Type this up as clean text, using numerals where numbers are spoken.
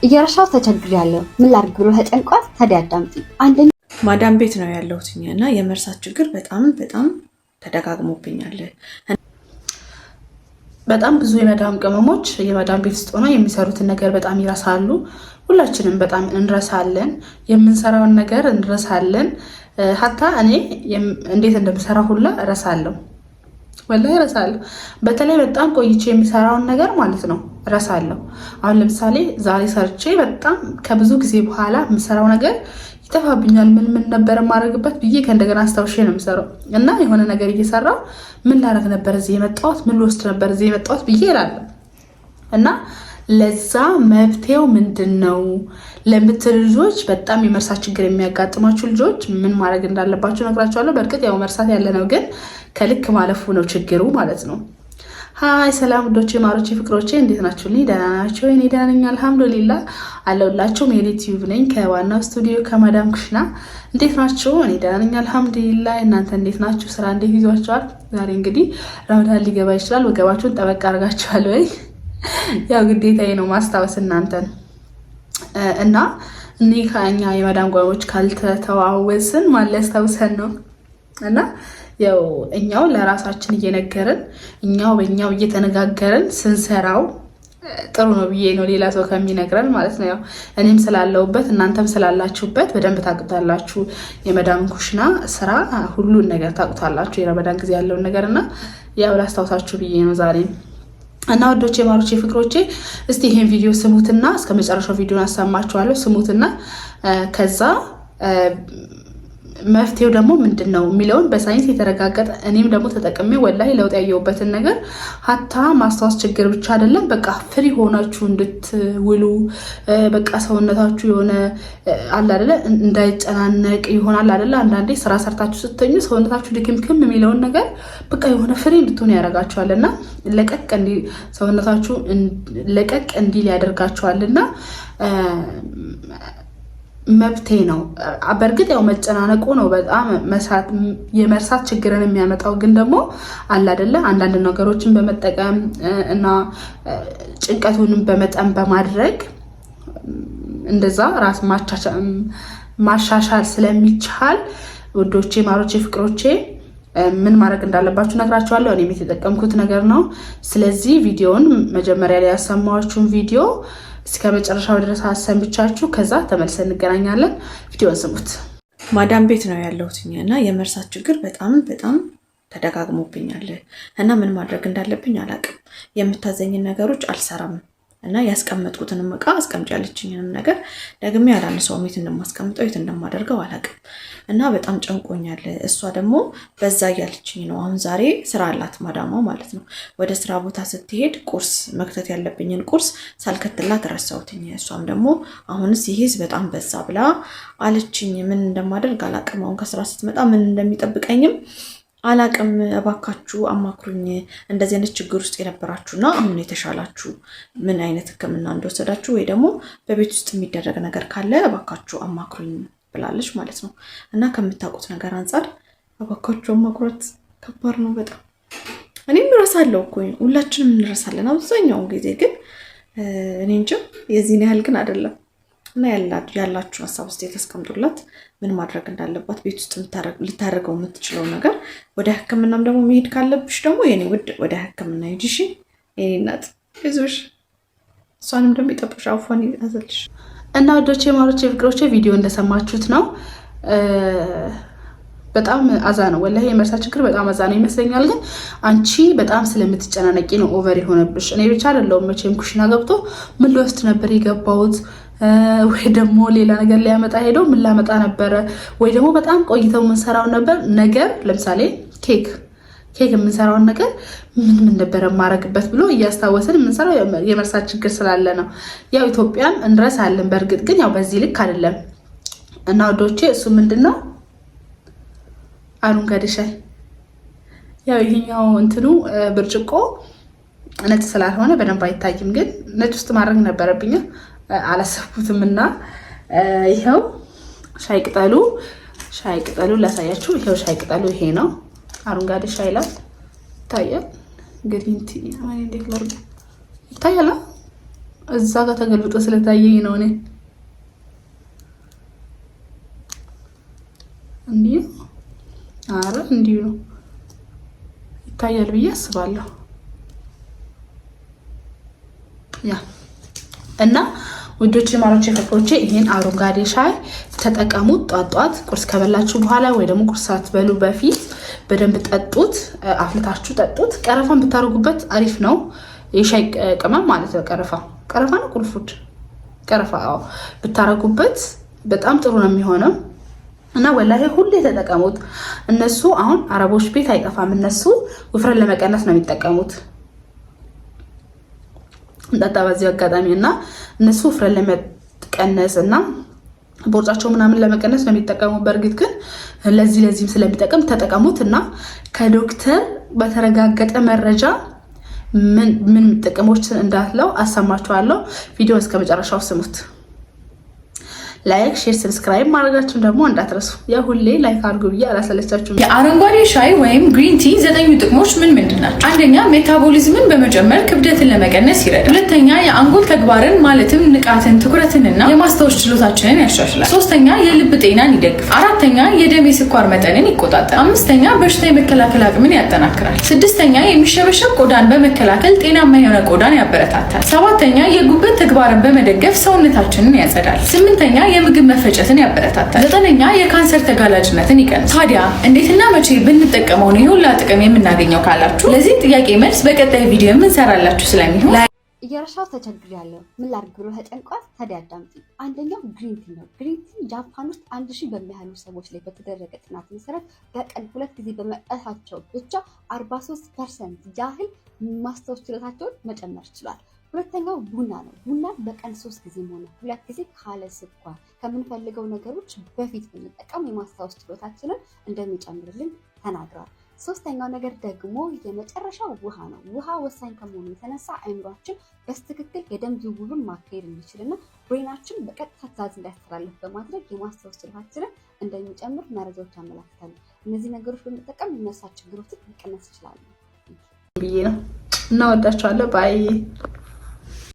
እየረሻው ተቸግሬያለሁ ምን ላድርግ ብሎ ተጨንቋል። ታዲያ አዳምጪ። አንደኛ ማዳም ቤት ነው ያለሁትኝ እና የመርሳት ችግር በጣም ተደጋግሞብኛል። በጣም ብዙ የመዳም ቅመሞች የመዳም ቤት ውስጥ ሆነው የሚሰሩትን ነገር በጣም ይረሳሉ። ሁላችንም በጣም እንረሳለን፣ የምንሰራውን ነገር እንረሳለን። ሀታ እኔ እንዴት እንደምሰራ ሁላ እረሳለሁ፣ ወላሂ እረሳለሁ። በተለይ በጣም ቆይቼ የሚሰራውን ነገር ማለት ነው እረሳለሁ። አሁን ለምሳሌ ዛሬ ሰርቼ በጣም ከብዙ ጊዜ በኋላ የምሰራው ነገር ይጠፋብኛል። ምን ነበር የማደርግበት ብዬ ከእንደገና አስታውሼ ነው የምሰራው እና የሆነ ነገር እየሰራው ምን ላደርግ ነበር እዚህ የመጣሁት፣ ምን ልወስድ ነበር እዚህ የመጣሁት ብዬ እላለሁ። እና ለዛ መፍትሄው ምንድን ነው ለምትል ልጆች፣ በጣም የመርሳት ችግር የሚያጋጥማችሁ ልጆች ምን ማድረግ እንዳለባችሁ ነግራችኋለሁ። በእርግጥ ያው መርሳት ያለ ነው፣ ግን ከልክ ማለፉ ነው ችግሩ ማለት ነው። ሀይ ሰላም ውዶቼ፣ ማሮቼ፣ ፍቅሮቼ እንዴት ናችሁ? ደህና ናቸው? እኔ ደህና ነኝ አልሐምዱሊላህ አለሁላችሁ። ሜሪ ቲዩብ ነኝ ከዋናው ስቱዲዮ ከማዳም ኩሽና። እንዴት ናችሁ? እኔ ደህና ነኝ አልሐምዱሊላህ። እናንተ እንዴት ናችሁ? ስራ እንዴት ይዟችኋል? ዛሬ እንግዲህ ረመዳን ሊገባ ይችላል። ወገባችሁን ጠበቅ አድርጋችኋል ወይ? ያው ግዴታዬ ነው ማስታወስ እናንተን እና እኔ ከኛ የማዳም ጓሞች ካልተተዋወስን ማን ሊያስታውሰን ነው? እና ያው እኛው ለራሳችን እየነገርን እኛው በእኛው እየተነጋገርን ስንሰራው ጥሩ ነው ብዬ ነው፣ ሌላ ሰው ከሚነግረን ማለት ነው። ያው እኔም ስላለሁበት እናንተም ስላላችሁበት በደንብ ታውቁታላችሁ። የመዳም ኩሽና ስራ ሁሉን ነገር ታውቁታላችሁ፣ የረመዳን ጊዜ ያለውን ነገር እና ያው ላስታውሳችሁ ብዬ ነው ዛሬ። እና ወዶቼ፣ ማሮቼ፣ ፍቅሮቼ እስቲ ይሄን ቪዲዮ ስሙትና እስከ መጨረሻው ቪዲዮን አሰማችኋለሁ። ስሙትና ከዛ መፍትሄው ደግሞ ምንድን ነው የሚለውን በሳይንስ የተረጋገጠ እኔም ደግሞ ተጠቅሜ ወላሂ ለውጥ ያየሁበትን ነገር ሀታ ማስታወስ ችግር ብቻ አይደለም፣ በቃ ፍሪ ሆናችሁ እንድትውሉ በቃ ሰውነታችሁ የሆነ አለ አይደለ እንዳይጨናነቅ ይሆናል አይደለ። አንዳንዴ ስራ ሰርታችሁ ስትተኙ ሰውነታችሁ ድክምክም የሚለውን ነገር በቃ የሆነ ፍሪ እንድትሆኑ ያደርጋችኋልና ሰውነታችሁ ለቀቅ እንዲል ያደርጋችኋልና መብቴ ነው። በእርግጥ ያው መጨናነቁ ነው በጣም የመርሳት ችግርን የሚያመጣው። ግን ደግሞ አለ አይደለ አንዳንድ ነገሮችን በመጠቀም እና ጭንቀቱንም በመጠን በማድረግ እንደዛ ራስ ማሻሻል ስለሚቻል ውዶቼ፣ ማሮቼ፣ ፍቅሮቼ ምን ማድረግ እንዳለባችሁ ነግራችኋለሁ። እኔም የተጠቀምኩት ነገር ነው። ስለዚህ ቪዲዮውን መጀመሪያ ላይ ያሰማኋችሁን ቪዲዮ እስከ መጨረሻው ድረስ አሰምቻችሁ ከዛ ተመልሰን እንገናኛለን። ቪዲዮን ስሙት። ማዳም ቤት ነው ያለሁት እና የመርሳት ችግር በጣም ተደጋግሞብኛል እና ምን ማድረግ እንዳለብኝ አላውቅም። የምታዘኝን ነገሮች አልሰራም እና ያስቀመጥኩትንም እቃ አስቀምጪ ያለችኝንም ነገር ደግሜ ያላነሳውም የት እንደማስቀምጠው የት እንደማደርገው አላውቅም እና በጣም ጨንቆኛል። እሷ ደግሞ በዛ እያለችኝ ነው። አሁን ዛሬ ስራ አላት ማዳማው ማለት ነው። ወደ ስራ ቦታ ስትሄድ ቁርስ መክተት ያለብኝን ቁርስ ሳልከትላት ረሳሁትኝ። እሷም ደግሞ አሁንስ ይሄስ በጣም በዛ ብላ አለችኝ። ምን እንደማደርግ አላውቅም። አሁን ከስራ ስትመጣ ምን እንደሚጠብቀኝም አላቅም። እባካችሁ አማክሩኝ። እንደዚህ አይነት ችግር ውስጥ የነበራችሁና አሁን የተሻላችሁ ምን አይነት ሕክምና እንደወሰዳችሁ ወይ ደግሞ በቤት ውስጥ የሚደረግ ነገር ካለ እባካችሁ አማክሩኝ ብላለች ማለት ነው። እና ከምታውቁት ነገር አንጻር እባካችሁ አማክሯት። ከባድ ነው በጣም። እኔም እረሳለሁ እኮ ሁላችንም እንረሳለን አብዛኛውን ጊዜ፣ ግን እኔ እንጃ የዚህን ያህል ግን አይደለም። እና ያላችሁ ሀሳብ ውስጥ የተስቀምጡላት ምን ማድረግ እንዳለባት ቤት ውስጥ ልታደርገው የምትችለው ነገር። ወደ ህክምናም ደግሞ መሄድ ካለብሽ ደግሞ የኔ ውድ ወደ ህክምና ሂጂ እሺ የኔ እናት፣ ይዞሽ እሷንም ደግሞ ይጠብቅሽ፣ አፏን ይያዘልሽ። እና ወዶቼ፣ ማሮቼ፣ ፍቅሮቼ ቪዲዮ እንደሰማችሁት ነው። በጣም አዛ ነው ወላሂ። የመርሳት ችግር በጣም አዛ ነው ይመስለኛል። ግን አንቺ በጣም ስለምትጨናነቂ ነው ኦቨር የሆነብሽ። እኔ ብቻ አይደለሁም መቼም ኩሽና ገብቶ ምን ልወስድ ነበር የገባሁት ወይ ደግሞ ሌላ ነገር ሊያመጣ ሄደው ምን ላመጣ ነበረ ወይ ደግሞ በጣም ቆይተው የምንሰራውን ነገር ለምሳሌ ኬክ የምንሰራውን ነገር ምን ነበረ ማረግበት ብሎ እያስታወስን የምንሰራው የመርሳት ችግር ስላለ ነው። ያው ኢትዮጵያም እንረሳለን በእርግጥ ግን ያው በዚህ ልክ አይደለም። እና ወዶቼ እሱ ምንድነው አረንጓዴ ሻይ፣ ያው ይሄኛው እንትኑ ብርጭቆ ነጭ ስላልሆነ በደንብ አይታይም፣ ግን ነጭ ውስጥ ማድረግ ነበረብኝ አላሰብኩትም። እና ይሄው ሻይ ቅጠሉ ላሳያችሁ። ይሄው ሻይ ቅጠሉ ይሄ ነው። አረንጓዴ ሻይ ላይ ይታያል። ግሪን ቲ ማለት ይታያል። እዛ ጋር ተገልብጦ ስለታየኝ ነው እኔ እንዲህ አረ እንዲህ ነው ይታያል ብዬ አስባለሁ። ያ እና ውዶቼ ማሮቼ ፍቅሮቼ ይሄን አረንጓዴ ሻይ ተጠቀሙት። ጧጧት ቁርስ ከበላችሁ በኋላ ወይ ደግሞ ቁርስ ሳትበሉ በፊት በደንብ ጠጡት፣ አፍልታችሁ ጠጡት። ቀረፋን ብታረጉበት አሪፍ ነው። የሻይ ቅመም ማለት ነው። ቀረፋ ነው ቁልፉድ ቀረፋ ብታረጉበት በጣም ጥሩ ነው የሚሆነው እና ወላሂ ሁሌ ተጠቀሙት። እነሱ አሁን አረቦች ቤት አይጠፋም። እነሱ ውፍረን ለመቀነስ ነው የሚጠቀሙት። እንዳታ በዚህ አጋጣሚ እና እነሱ ውፍረን ለመቀነስ እና ቦርጫቸው ምናምን ለመቀነስ ነው የሚጠቀሙት። በእርግጥ ግን ለዚህም ስለሚጠቀም ተጠቀሙት እና ከዶክተር በተረጋገጠ መረጃ ምን ጥቅሞች እንዳለው አሰማችኋለሁ። ቪዲዮ እስከ መጨረሻው ስሙት። ላይክ፣ ሼር፣ ሰብስክራይብ ማድረጋችሁን ደግሞ እንዳትረሱ። ያ ሁሌ ላይክ አድርጉ ብዬ አላሰለቻችሁም። የአረንጓዴ ሻይ ወይም ግሪን ቲ 9 ጥቅሞች ምንድን ናቸው? አንደኛ ሜታቦሊዝምን በመጨመር ክብደትን ለመቀነስ ይረዳል። ሁለተኛ የአንጎል ተግባርን ማለትም ንቃትን፣ ትኩረትንና የማስታወስ ችሎታችንን ያሻሽላል። ሶስተኛ የልብ ጤናን ይደግፋል። አራተኛ የደም የስኳር መጠንን ይቆጣጠራል። አምስተኛ በሽታ የመከላከል አቅምን ያጠናክራል። ስድስተኛ የሚሸበሸብ ቆዳን በመከላከል ጤናማ የሆነ ቆዳን ያበረታታል። ሰባተኛ የጉበት ተግባርን በመደገፍ ሰውነታችንን ያጸዳል። ስምንተኛ የምግብ መፈጨትን ያበረታታል። ዘጠነኛ የካንሰር ተጋላጭነትን ይቀንሳል። ታዲያ እንዴትና መቼ ብንጠቀመው ነው ሁላ ጥቅም የምናገኘው ካላችሁ ለዚህ ጥያቄ መልስ በቀጣይ ቪዲዮ የምንሰራላችሁ ስለሚሆን እየረሻው ተቸግሬያለሁ ምን ላድርግ ብሎ ተጨንቋል። ታዲያ አዳምጪ። አንደኛው ግሪን ቲ ነው። ግሪን ቲ ጃፓን ውስጥ 1000 በሚያህሉ ሰዎች ላይ በተደረገ ጥናት መሰረት በቀን 2 ጊዜ በመጠጣታቸው ብቻ 43% ያህል ማስታወስ ችሎታቸውን መጨመር ችሏል። ሁለተኛው ቡና ነው። ቡና በቀን 3 ጊዜ ሆነ 2 ጊዜ ካለ ስኳር ከምንፈልገው ነገሮች በፊት ብንጠቀም የማስታወስ ችሎታችንን እንደሚጨምርልን ተናግሯል። ሶስተኛው ነገር ደግሞ የመጨረሻው ውሃ ነው። ውሃ ወሳኝ ከመሆኑ የተነሳ አእምሯችን በትክክል የደም ዝውውሩን ማካሄድ እንዲችልና ብሬናችን በቀጥታ ትዕዛዝ እንዲያስተላልፍ በማድረግ የማስታወስ ችሎታችንን እንደሚጨምር መረጃዎች ያመላክታሉ። እነዚህ ነገሮች በመጠቀም የሚነሳ ችግሮችን መቀነስ ይችላሉ ብዬ ነው። እናወዳችኋለሁ። ባይ